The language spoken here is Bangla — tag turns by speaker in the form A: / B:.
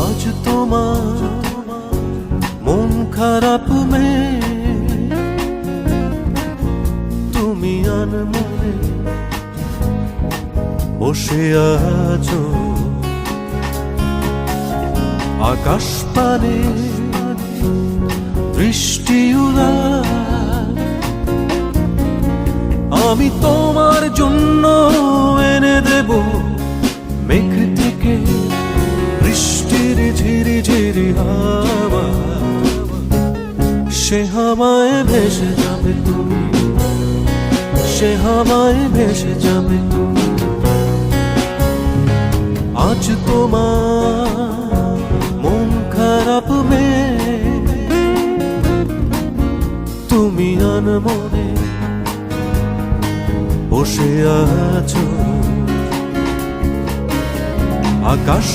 A: আজ তোমার মন খারাপ মেয়ে, তুমি আনমনে বসে আছো। আকাশ পানে বৃষ্টি উড়ায়, আমি তোমার জন্য এনে দেব মেঘ থেকে বৃষ্টির ঝিরি ঝিরি হাওয়া। সে হাওয়ায় ভেসে যাবে তুমি, সে হাওয়ায় ভেসে যাবে তুমি। আজ তোমার মন খারাপ মেয়ে, তুমি আনমনে বসে আছো। আকাশ